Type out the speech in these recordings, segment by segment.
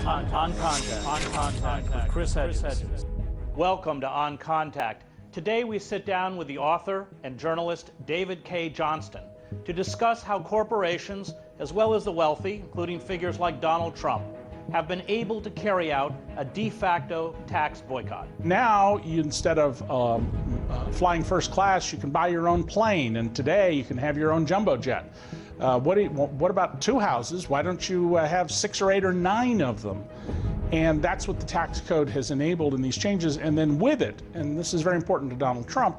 Contact with Chris Hedges. Welcome to On Contact. Today we sit down with the author and journalist David Cay Johnston to discuss how corporations, as well as the wealthy, including figures like Donald Trump, have been able to carry out a de facto tax boycott. Now, instead of flying first class, you can buy your own plane, and today you can have your own jumbo jet. What about two houses? Why don't you have 6 or 8 or 9 of them? And that's what the tax code has enabled in these changes. And then with it, and this is very important to Donald Trump,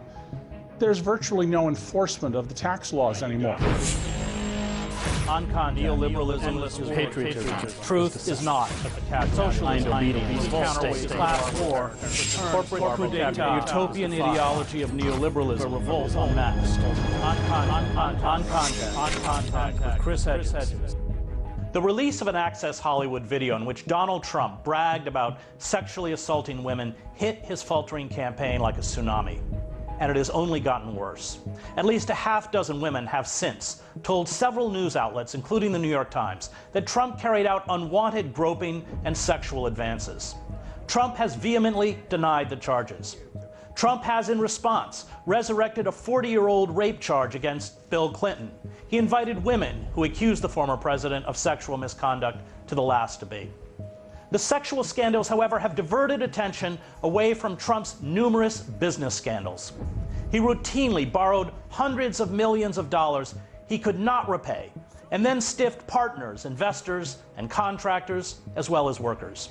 there's virtually no enforcement of the tax laws anymore. On Contact, neoliberalism is patriotism. Truth is not. Socialism, obedience, class war, corporate dictator, utopian ideology of neoliberalism, revolt unmasked. On Contact with Chris Hedges. The release of an Access Hollywood video in which Donald Trump bragged about sexually assaulting women hit his faltering campaign like a tsunami. And it has only gotten worse. At least a half-dozen women have since told several news outlets, including the New York Times, that Trump carried out unwanted groping and sexual advances. Trump has vehemently denied the charges. Trump has, in response, resurrected a 40-year-old rape charge against Bill Clinton. He invited women who accused the former president of sexual misconduct to the last debate. The sexual scandals, however, have diverted attention away from Trump's numerous business scandals. He routinely borrowed hundreds of millions of dollars he could not repay, and then stiffed partners, investors, and contractors, as well as workers.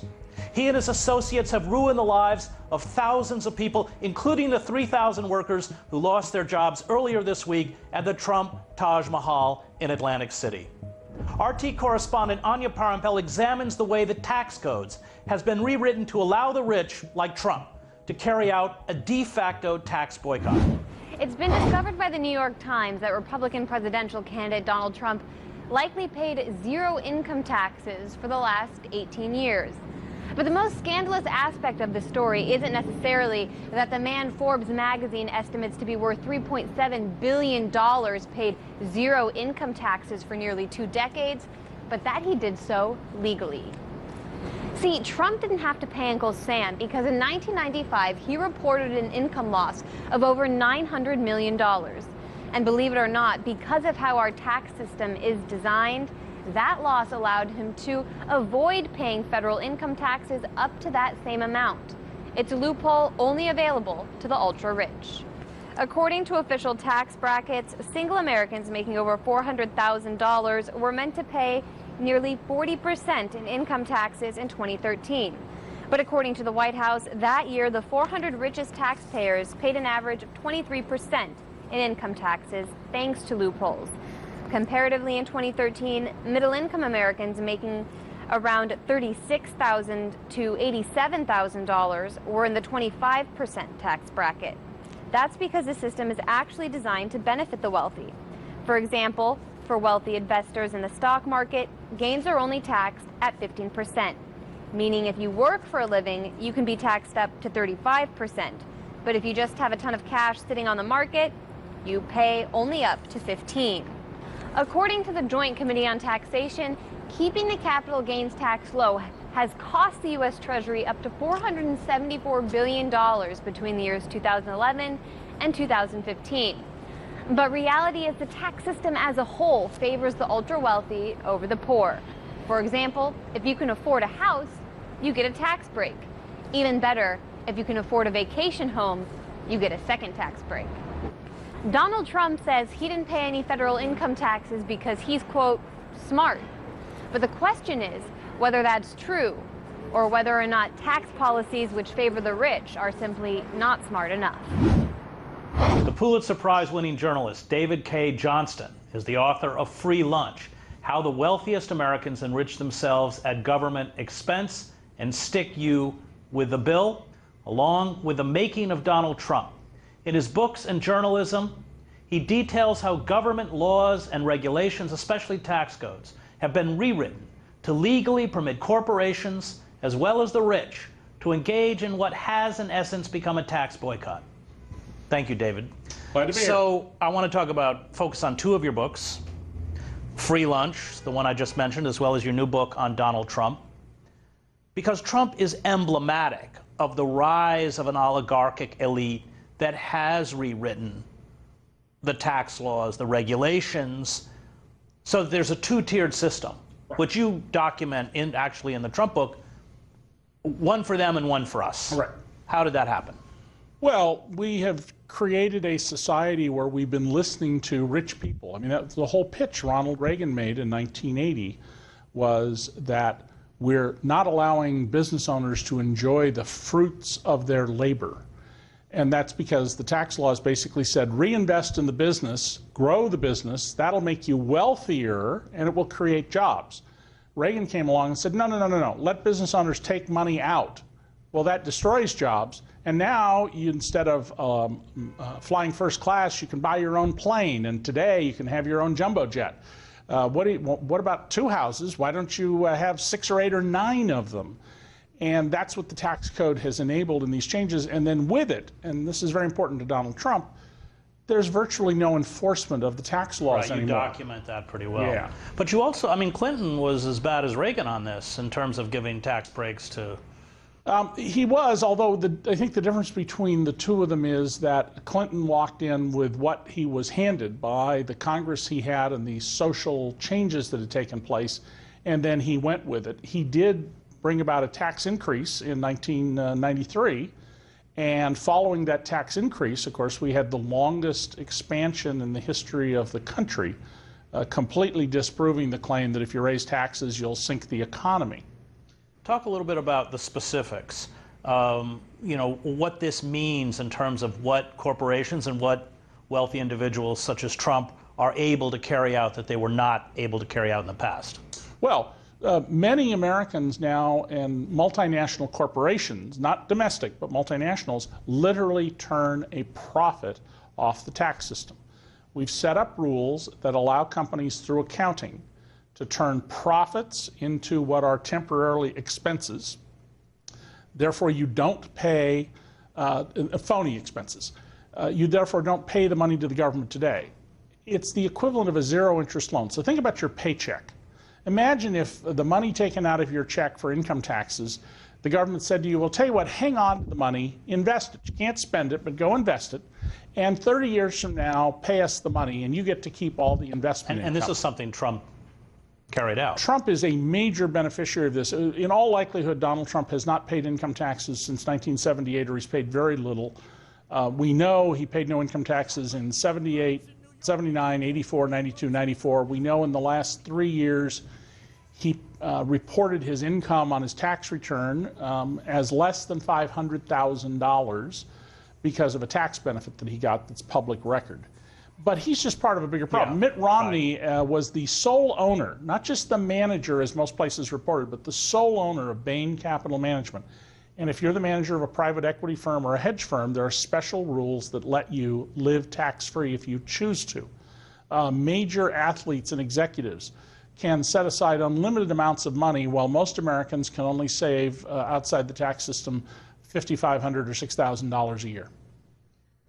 He and his associates have ruined the lives of thousands of people, including the 3,000 workers who lost their jobs earlier this week at the Trump Taj Mahal in Atlantic City. RT correspondent Anya Parampil examines the way the tax codes has been rewritten to allow the rich, like Trump, to carry out a de facto tax boycott. It's been discovered by the New York Times that Republican presidential candidate Donald Trump likely paid 0 income taxes for the last 18 years. But the most scandalous aspect of the story isn't necessarily that the man Forbes magazine estimates to be worth $3.7 billion paid 0 income taxes for nearly 2 decades, but that he did so legally. See, Trump didn't have to pay Uncle Sam because in 1995 he reported an income loss of over $900 million. And believe it or not, because of how our tax system is designed, that loss allowed him to avoid paying federal income taxes up to that same amount. It's a loophole only available to the ultra-rich. According to official tax brackets, single Americans making over $400,000 were meant to pay nearly 40% in income taxes in 2013. But according to the White House, that year the 400 richest taxpayers paid an average of 23% in income taxes thanks to loopholes. Comparatively, in 2013, middle-income Americans making around $36,000 to $87,000 were in the 25% tax bracket. That's because the system is actually designed to benefit the wealthy. For example, for wealthy investors in the stock market, gains are only taxed at 15%, meaning if you work for a living, you can be taxed up to 35%. But if you just have a ton of cash sitting on the market, you pay only up to 15%. According to the Joint Committee on Taxation, keeping the capital gains tax low has cost the U.S. Treasury up to $474 billion between the years 2011 and 2015. But reality is the tax system as a whole favors the ultra-wealthy over the poor. For example, if you can afford a house, you get a tax break. Even better, if you can afford a vacation home, you get a second tax break. Donald Trump says he didn't pay any federal income taxes because he's, quote, smart. But the question is whether that's true or whether or not tax policies which favor the rich are simply not smart enough. The Pulitzer Prize-winning journalist David Cay Johnston is the author of Free Lunch: How the Wealthiest Americans Enrich Themselves at Government Expense and Stick You with the Bill, along with the making of Donald Trump. In his books and journalism, he details how government laws and regulations, especially tax codes, have been rewritten to legally permit corporations, as well as the rich, to engage in what has, in essence, become a tax boycott. Thank you, David. Glad to be So here. I want to focus on 2 of your books, Free Lunch, the one I just mentioned, as well as your new book on Donald Trump. Because Trump is emblematic of the rise of an oligarchic elite that has rewritten the tax laws, the regulations, so there's a two-tiered system, which you document actually in the Trump book, one for them and one for us. Right. How did that happen? Well, we have created a society where we've been listening to rich people. I mean, that's the whole pitch Ronald Reagan made in 1980 was that we're not allowing business owners to enjoy the fruits of their labor. And that's because the tax laws basically said reinvest in the business, grow the business, that'll make you wealthier and it will create jobs. Reagan came along and said, no, let business owners take money out. Well, that destroys jobs. And now, instead of flying first class, you can buy your own plane. And today, you can have your own jumbo jet. What about two houses? Why don't you have 6 or 8 or 9 of them? And that's what the tax code has enabled in these changes. And then with it, and this is very important to Donald Trump, there's virtually no enforcement of the tax laws anymore. You document that pretty well. Yeah. But you also, I mean, Clinton was as bad as Reagan on this in terms of giving tax breaks to... He was, although I think the difference between the two of them is that Clinton walked in with what he was handed by the Congress he had and the social changes that had taken place, and then he went with it. He did bring about a tax increase in 1993, and following that tax increase, of course, we had the longest expansion in the history of the country, completely disproving the claim that if you raise taxes, you'll sink the economy. Talk a little bit about the specifics. You know, what this means in terms of what corporations and what wealthy individuals such as Trump are able to carry out that they were not able to carry out in the past. Well, many Americans now and multinational corporations, not domestic, but multinationals, literally turn a profit off the tax system. We've set up rules that allow companies through accounting to turn profits into what are temporarily expenses. Therefore, you don't pay phony expenses. You therefore don't pay the money to the government today. It's the equivalent of a zero-interest loan. So think about your paycheck. Imagine if the money taken out of your check for income taxes, the government said to you, well, tell you what, hang on to the money, invest it. You can't spend it, but go invest it. And 30 years from now, pay us the money, and you get to keep all the investment income. And this is something Trump carried out. Trump is a major beneficiary of this. In all likelihood, Donald Trump has not paid income taxes since 1978, or he's paid very little. We know he paid no income taxes in 78, 79, 84, 92, 94. We know in the last 3 years he reported his income on his tax return as less than $500,000 because of a tax benefit that he got that's public record. But he's just part of a bigger problem. Yeah, Mitt Romney was the sole owner, not just the manager as most places reported, but the sole owner of Bain Capital Management. And if you're the manager of a private equity firm or a hedge firm, there are special rules that let you live tax-free if you choose to. Major athletes and executives can set aside unlimited amounts of money, while most Americans can only save outside the tax system $5,500 or $6,000 a year.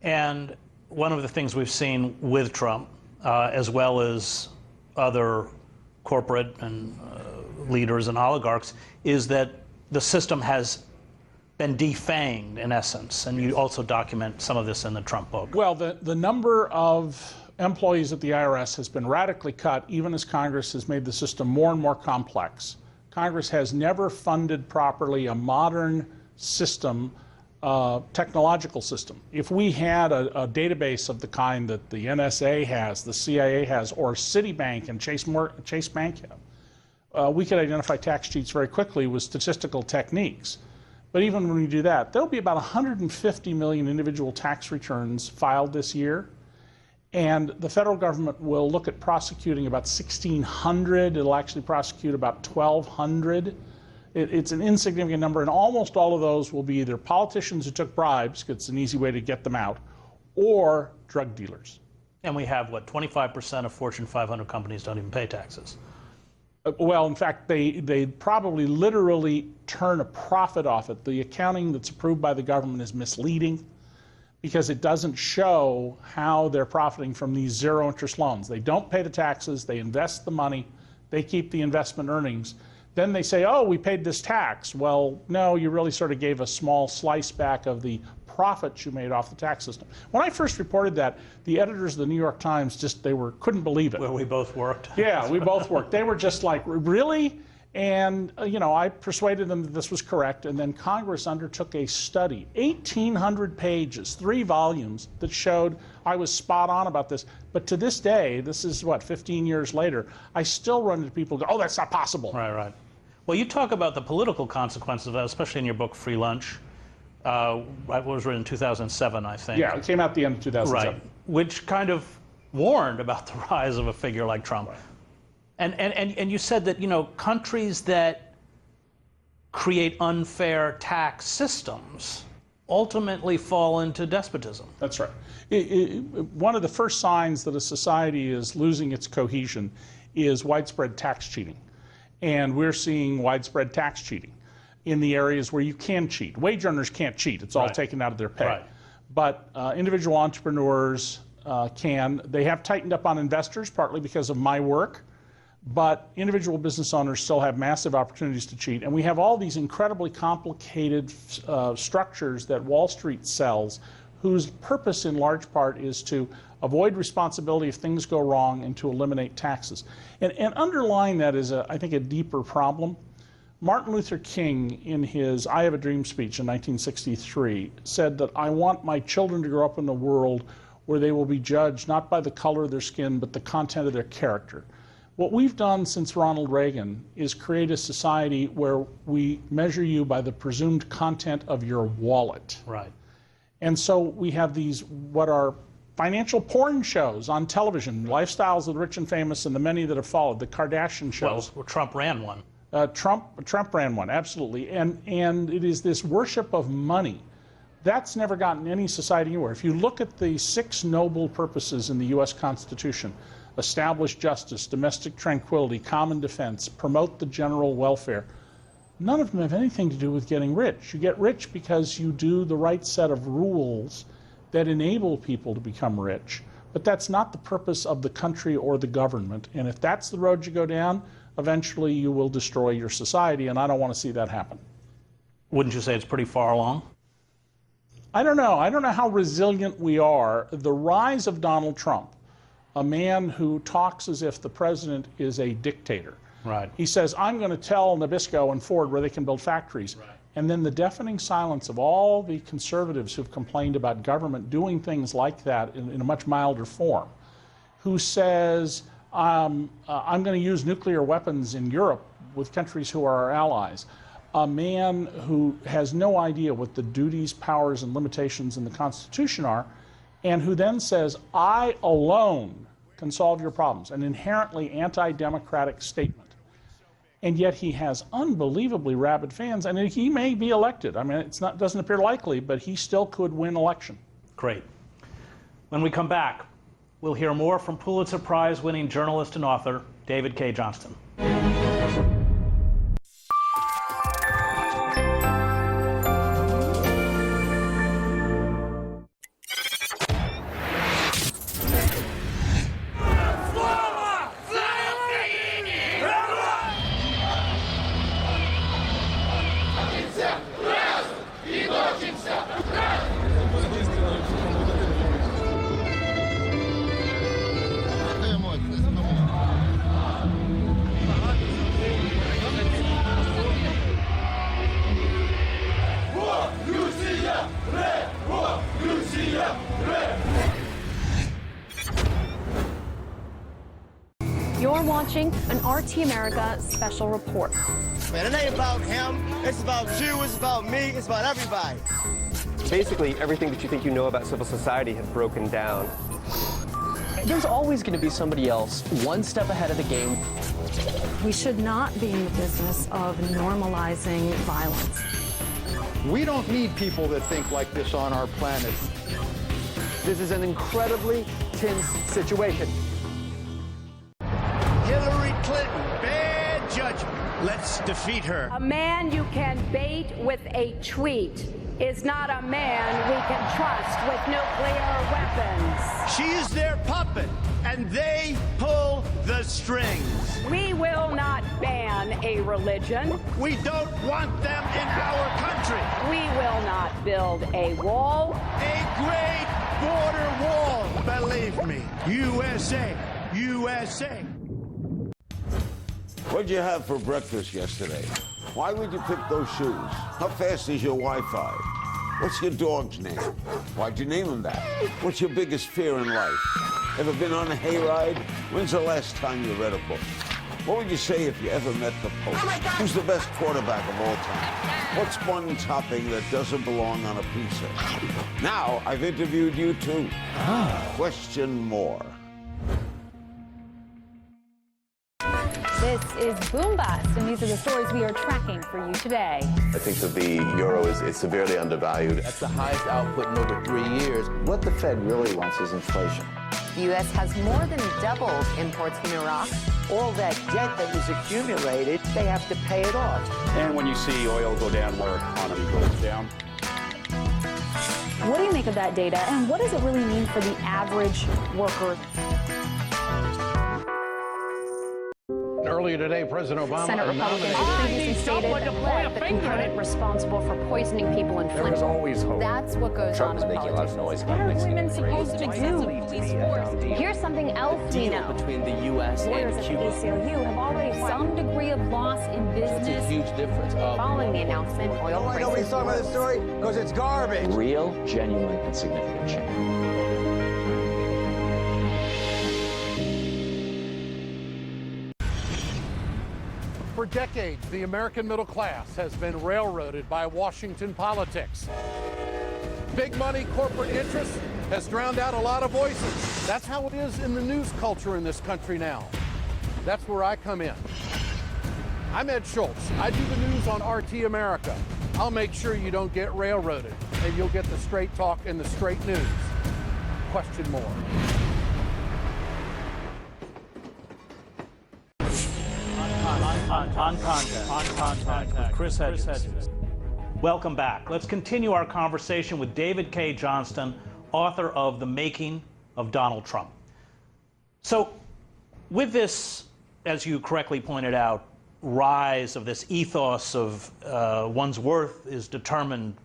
And one of the things we've seen with Trump, as well as other corporate and leaders and oligarchs, is that the system has been defanged, in essence. And you also document some of this in the Trump book. Well, the number of employees at the IRS has been radically cut, even as Congress has made the system more and more complex. Congress has never funded properly a modern system, technological system. If we had a database of the kind that the NSA has, the CIA has, or Citibank and Chase Bank have, we could identify tax cheats very quickly with statistical techniques. But even when we do that, there'll be about 150 million individual tax returns filed this year. And the federal government will look at prosecuting about 1,600. It'll actually prosecute about 1,200. It's an insignificant number, and almost all of those will be either politicians who took bribes, because it's an easy way to get them out, or drug dealers. And we have, what, 25% of Fortune 500 companies don't even pay taxes. Well, in fact, they probably literally turn a profit off it. The accounting that's approved by the government is misleading, because it doesn't show how they're profiting from these zero-interest loans. They don't pay the taxes, they invest the money, they keep the investment earnings. Then they say, oh, we paid this tax. Well, no, you really sort of gave a small slice back of the profits you made off the tax system. When I first reported that, the editors of the New York Times couldn't believe it. Where we both worked. Yeah, we both worked. They were just like, really? And, I persuaded them that this was correct, and then Congress undertook a study, 1,800 pages, 3 volumes, that showed I was spot on about this. But to this day, this is, 15 years later, I still run into people who go, oh, that's not possible. Right. Well, you talk about the political consequences of that, especially in your book, Free Lunch. It was written in 2007, I think. Yeah, it came out at the end of 2007. Right, which kind of warned about the rise of a figure like Trump. Right. And you said that, countries that create unfair tax systems ultimately fall into despotism. That's right. One of the first signs that a society is losing its cohesion is widespread tax cheating. And we're seeing widespread tax cheating in the areas where you can cheat. Wage earners can't cheat. It's all taken out of their pay. Right. But individual entrepreneurs can. They have tightened up on investors, partly because of my work. But individual business owners still have massive opportunities to cheat. And we have all these incredibly complicated structures that Wall Street sells, whose purpose in large part is to avoid responsibility if things go wrong and to eliminate taxes. And underlying that is, I think, a deeper problem. Martin Luther King, in his I Have a Dream speech in 1963, said that I want my children to grow up in a world where they will be judged not by the color of their skin, but the content of their character. What we've done since Ronald Reagan is create a society where we measure you by the presumed content of your wallet. Right. And so we have these, what are financial porn shows on television, Lifestyles of the Rich and Famous and the many that have followed, the Kardashian shows. Well, Trump ran one. Trump ran one, absolutely. And it is this worship of money. That's never gotten any society anywhere. If you look at the 6 noble purposes in the U.S. Constitution, establish justice, domestic tranquility, common defense, promote the general welfare, none of them have anything to do with getting rich. You get rich because you do the right set of rules that enable people to become rich. But that's not the purpose of the country or the government. And if that's the road you go down, eventually you will destroy your society, and I don't want to see that happen. Wouldn't you say it's pretty far along? I don't know. I don't know how resilient we are. The rise of Donald Trump, a man who talks as if the president is a dictator. Right. He says, I'm going to tell Nabisco and Ford where they can build factories. Right. And then the deafening silence of all the conservatives who've complained about government doing things like that in a much milder form, who says, I'm going to use nuclear weapons in Europe with countries who are our allies. A man who has no idea what the duties, powers, and limitations in the Constitution are, and who then says, I alone can solve your problems, an inherently anti-democratic statement. And yet he has unbelievably rabid fans, and he may be elected. I mean, it doesn't appear likely, but he still could win election. Great. When we come back, we'll hear more from Pulitzer Prize-winning journalist and author David Cay Johnston. You're watching an RT America special report. Man, it ain't about him. It's about you. It's about me. It's about everybody. Basically, everything that you think you know about civil society has broken down. There's always going to be somebody else one step ahead of the game. We should not be in the business of normalizing violence. We don't need people that think like this on our planet. This is an incredibly tense situation. Hillary Clinton, bad judgment. Let's defeat her. A man you can bait with a tweet is not a man we can trust with nuclear weapons. She's their puppet, and they pull the strings. We will not ban a religion. We don't want them in our country. We will not build a wall. A great border wall, believe me. USA, USA. What'd you have for breakfast yesterday? Why would you pick those shoes? How fast is your Wi-Fi? What's your dog's name? Why'd you name him that? What's your biggest fear in life? Ever been on a hayride? When's the last time you read a book? What would you say if you ever met the Pope? Who's the best quarterback of all time? What's one topping that doesn't belong on a pizza? Now, I've interviewed you too. Question more. This is Boom Bust, and these are the stories we are tracking for you today. I think that the euro is severely undervalued. That's the highest output in over 3 years. What the Fed really wants is inflation. The U.S. has more than doubled imports from Iraq. All that debt that was accumulated, they have to pay it off. And when you see oil go down, our economy goes down. What do you make of that data, and what does it really mean for the average worker? Earlier today, President Obama Senate Republicans previously stated that the component responsible for poisoning people in Flint. There is always hope. That's what goes Trump on is in making a lot of noise. What are women supposed to do? Here's something else we know. Between the U.S. Lawyers and at the Cuba. ACLU have already some degree of loss in It's a business huge difference. Following the announcement, oil prices. Nobody's talking about the story because it's garbage. Real, genuine, and significant change. For decades, the American middle class has been railroaded by Washington politics. Big money corporate interest has drowned out a lot of voices. That's how it is in the news culture in this country now. That's where I come in. I'm Ed Schultz. I do the news on RT America. I'll make sure you don't get railroaded, and you'll get the straight talk and the straight news. Question more. On contact with Chris Hedges. Welcome back. Let's continue our conversation with David Cay Johnston, author of The Making of Donald Trump. So, with this, as you correctly pointed out, rise of this ethos of one's worth is determined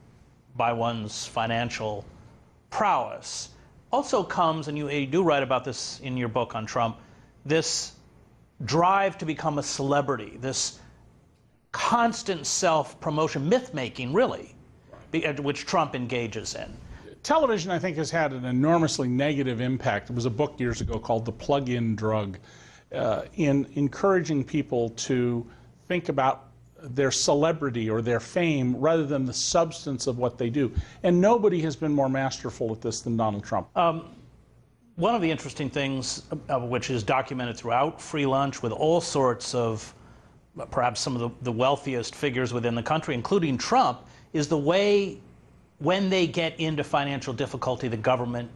by one's financial prowess, also comes, and you do write about this in your book on Trump, this drive to become a celebrity, this constant self-promotion, myth-making, really, which Trump engages in. Television, I think, has had an enormously negative impact. There was a book years ago called The Plug-in Drug, in encouraging people to think about their celebrity or their fame rather than the substance of what they do. And nobody has been more masterful at this than Donald Trump. One of the interesting things, which is documented throughout Free Lunch with all sorts of, perhaps some of the wealthiest figures within the country, including Trump, is the way when they get into financial difficulty, the government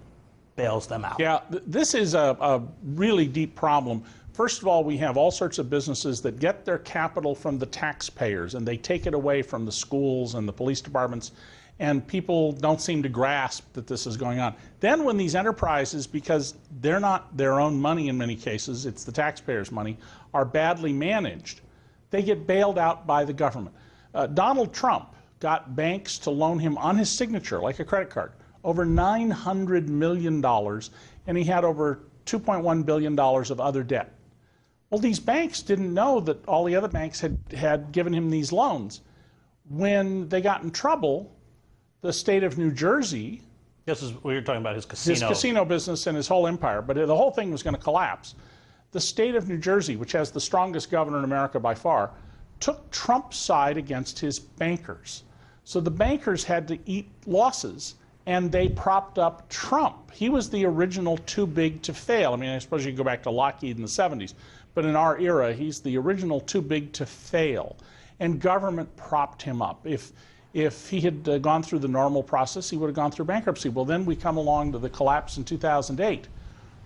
bails them out. Yeah, this is a really deep problem. First of all, we have all sorts of businesses that get their capital from the taxpayers, and they take it away from the schools and the police departments, and people don't seem to grasp that this is going on. Then when these enterprises, because they're not their own money in many cases, it's the taxpayers' money, are badly managed, they get bailed out by the government. Donald Trump got banks to loan him on his signature, like a credit card, over $900 million, and he had over $2.1 billion of other debt. Well, these banks didn't know that all the other banks had given him these loans. When they got in trouble, the state of New Jersey... This is what you're talking about, his casino. His casino business and his whole empire, but the whole thing was going to collapse. The state of New Jersey, which has the strongest governor in America by far, took Trump's side against his bankers. So the bankers had to eat losses, and they propped up Trump. He was the original too big to fail. I mean, I suppose you can go back to Lockheed in the 70s, but in our era, he's the original too big to fail. And government propped him up. If he had gone through the normal process, he would have gone through bankruptcy. Well, then we come along to the collapse in 2008,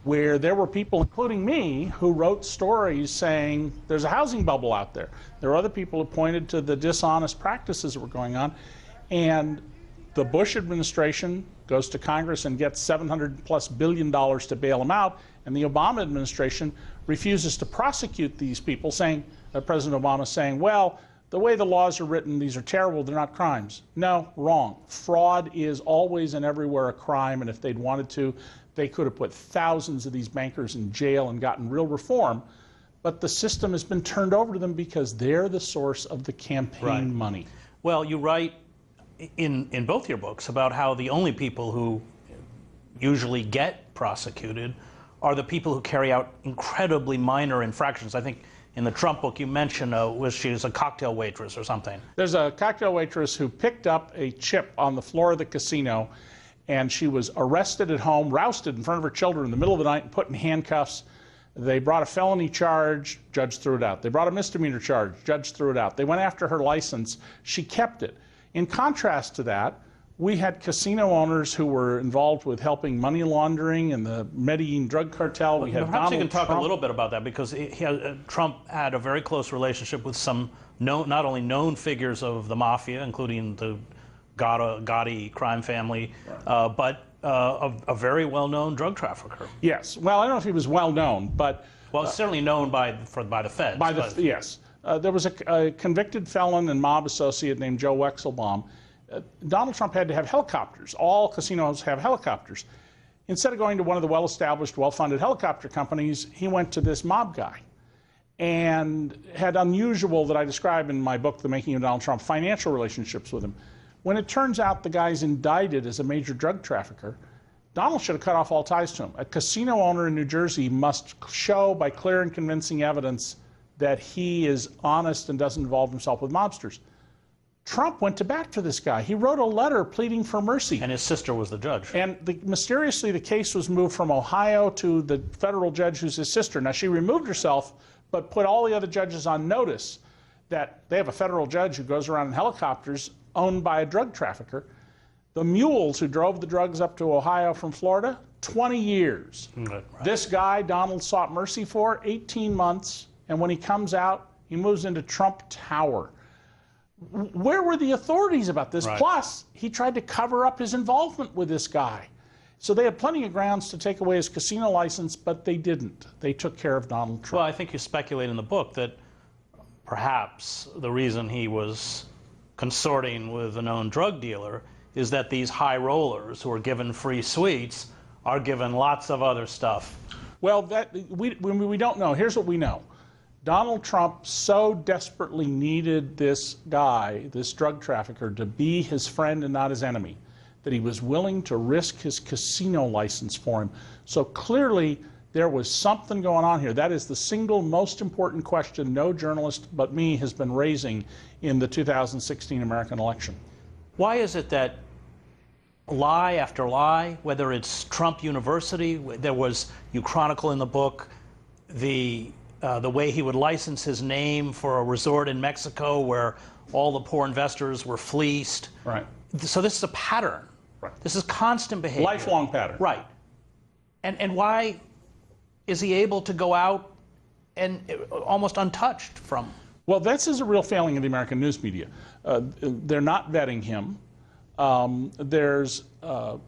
where there were people, including me, who wrote stories saying there's a housing bubble out there. There are other people who pointed to the dishonest practices that were going on. And the Bush administration goes to Congress and gets $700+ billion to bail them out. And the Obama administration refuses to prosecute these people, saying, President Obama saying, well, the way the laws are written, these are terrible, they're not crimes. No, wrong. Fraud is always and everywhere a crime, and if they'd wanted to, they could have put thousands of these bankers in jail and gotten real reform. But the system has been turned over to them because they're the source of the campaign money. Well, you write in both your books about how the only people who usually get prosecuted are the people who carry out incredibly minor infractions. I think in the Trump book you mentioned she was a cocktail waitress or something. There's a cocktail waitress who picked up a chip on the floor of the casino, and she was arrested at home, rousted in front of her children in the middle of the night and put in handcuffs. They brought a felony charge, judge threw it out. They brought a misdemeanor charge, judge threw it out. They went after her license, she kept it. In contrast to that, we had casino owners who were involved with helping money laundering and the Medellin drug cartel. We had perhaps you can talk Trump. a little bit about that, because Trump had a very close relationship with some not only known figures of the mafia, including the Gotti crime family, but a very well-known drug trafficker. Yes. Well, I don't know if he was well-known, but... Well, certainly known by the feds. Yes. There was a convicted felon and mob associate named Joe Wexelbaum. Donald Trump had to have helicopters. All casinos have helicopters. Instead of going to one of the well-established, well-funded helicopter companies, he went to this mob guy and had unusual, that I describe in my book, The Making of Donald Trump, financial relationships with him. When it turns out the guy's indicted as a major drug trafficker, Donald should have cut off all ties to him. A casino owner in New Jersey must show by clear and convincing evidence that he is honest and doesn't involve himself with mobsters. Trump went to bat for this guy. He wrote a letter pleading for mercy. And his sister was the judge. And mysteriously, the case was moved from Ohio to the federal judge who's his sister. Now, she removed herself, but put all the other judges on notice that they have a federal judge who goes around in helicopters owned by a drug trafficker. The mules who drove the drugs up to Ohio from Florida, 20 years. Right. This guy, Donald sought mercy for 18 months, and when he comes out, he moves into Trump Tower. Where were the authorities about this? Right. Plus, he tried to cover up his involvement with this guy. So they had plenty of grounds to take away his casino license, but they didn't. They took care of Donald Trump. Well, I think you speculate in the book that perhaps the reason he was consorting with a known drug dealer is that these high rollers who are given free sweets are given lots of other stuff. Well, we don't know. Here's what we know. Donald Trump so desperately needed this guy, this drug trafficker, to be his friend and not his enemy, that he was willing to risk his casino license for him. So clearly there was something going on here. That is the single most important question no journalist but me has been raising in the 2016 American election. Why is it that lie after lie, whether it's Trump University, you chronicle in the book the way he would license his name for a resort in Mexico where all the poor investors were fleeced. Right. So this is a pattern. Right. This is constant behavior. Lifelong pattern. Right. And why is he able to go out and almost untouched from? Well, this is a real failing of the American news media. They're not vetting him. There's a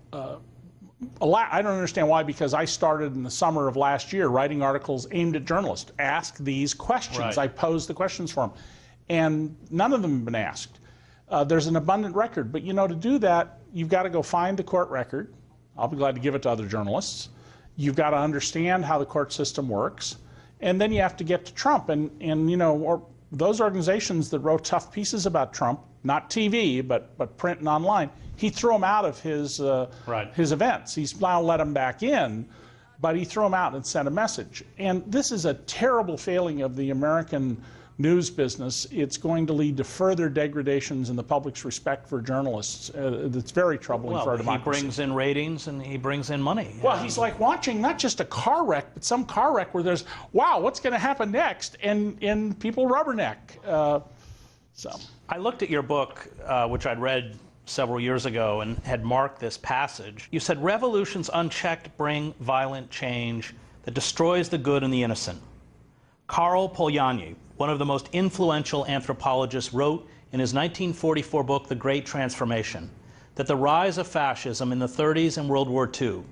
lot. I don't understand why, because I started in the summer of last year writing articles aimed at journalists. Ask these questions. Right. I posed the questions for them, and none of them have been asked. There's an abundant record, but to do that, you've got to go find the court record. I'll be glad to give it to other journalists. You've got to understand how the court system works, and then you have to get to Trump. Or those organizations that wrote tough pieces about Trump, not TV, but print and online, he threw them out of his events. He's now let them back in, but he threw them out and sent a message. And this is a terrible failing of the American news business. It's going to lead to further degradations in the public's respect for journalists. It's very troubling for our democracy. He brings in ratings and he brings in money. Well, he's like watching not just a car wreck, but some car wreck where there's, wow, what's going to happen next? And people rubberneck. I looked at your book, which I'd read several years ago, and had marked this passage. You said, revolutions unchecked bring violent change that destroys the good and the innocent. Karl Polanyi, one of the most influential anthropologists, wrote in his 1944 book, The Great Transformation, that the rise of fascism in the 30s and World War II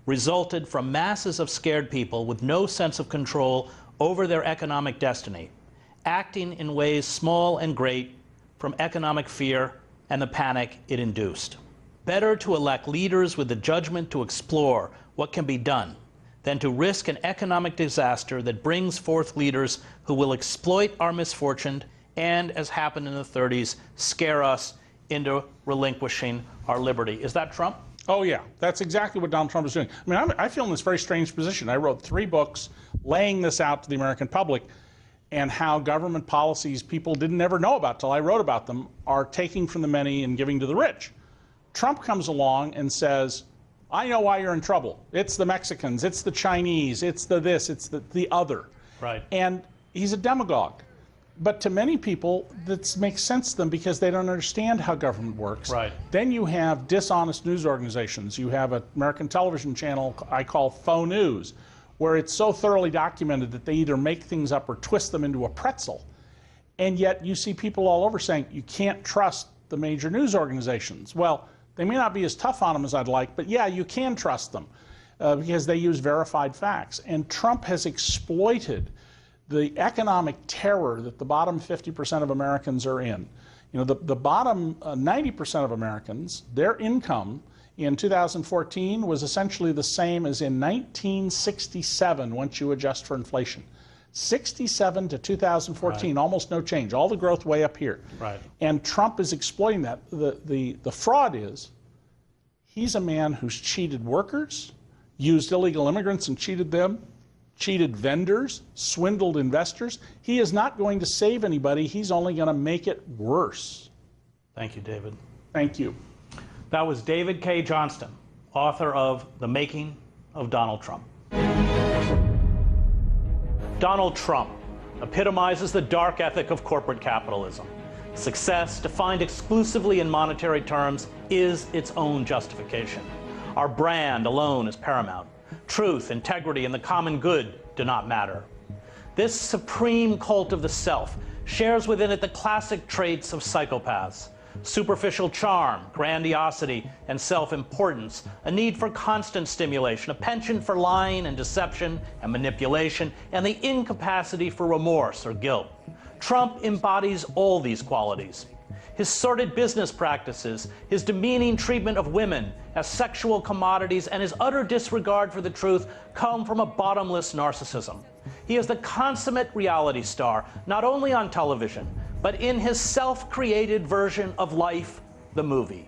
resulted from masses of scared people with no sense of control over their economic destiny, acting in ways small and great from economic fear and the panic it induced. Better to elect leaders with the judgment to explore what can be done than to risk an economic disaster that brings forth leaders who will exploit our misfortune and, as happened in the 30s, scare us into relinquishing our liberty. Is that Trump? Oh, yeah. That's exactly what Donald Trump is doing. I mean, I feel in this very strange position. I wrote 3 books laying this out to the American public, and how government policies people didn't ever know about till I wrote about them are taking from the many and giving to the rich. Trump comes along and says, I know why you're in trouble. It's the Mexicans, it's the Chinese, it's the this, it's the other. Right. And he's a demagogue. But to many people, that makes sense to them because they don't understand how government works. Right. Then you have dishonest news organizations. You have an American television channel I call Faux News, where it's so thoroughly documented that they either make things up or twist them into a pretzel. And yet you see people all over saying you can't trust the major news organizations. Well, they may not be as tough on them as I'd like, but yeah, you can trust them because they use verified facts. And Trump has exploited the economic terror that the bottom 50% of Americans are in. You know, the bottom 90% of Americans, their income in 2014 was essentially the same as in 1967 once you adjust for inflation. 67 to 2014, right. Almost no change. All the growth way up here. Right. And Trump is exploiting that. The fraud is, he's a man who's cheated workers, used illegal immigrants and cheated them, cheated vendors, swindled investors. He is not going to save anybody. He's only going to make it worse. Thank you, David. Thank you. That was David Cay Johnston, author of The Making of Donald Trump. Donald Trump epitomizes the dark ethic of corporate capitalism. Success, defined exclusively in monetary terms, is its own justification. Our brand alone is paramount. Truth, integrity, and the common good do not matter. This supreme cult of the self shares within it the classic traits of psychopaths: superficial charm, grandiosity, and self-importance, a need for constant stimulation, a penchant for lying and deception and manipulation, and the incapacity for remorse or guilt. Trump embodies all these qualities. His sordid business practices, his demeaning treatment of women as sexual commodities, and his utter disregard for the truth come from a bottomless narcissism. He is the consummate reality star, not only on television, but in his self-created version of life, the movie.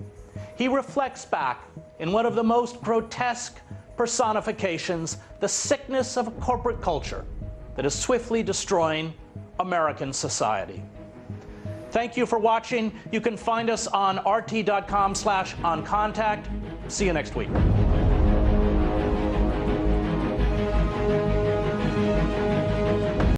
He reflects back, in one of the most grotesque personifications, the sickness of a corporate culture that is swiftly destroying American society. Thank you for watching. You can find us on rt.com/oncontact. See you next week.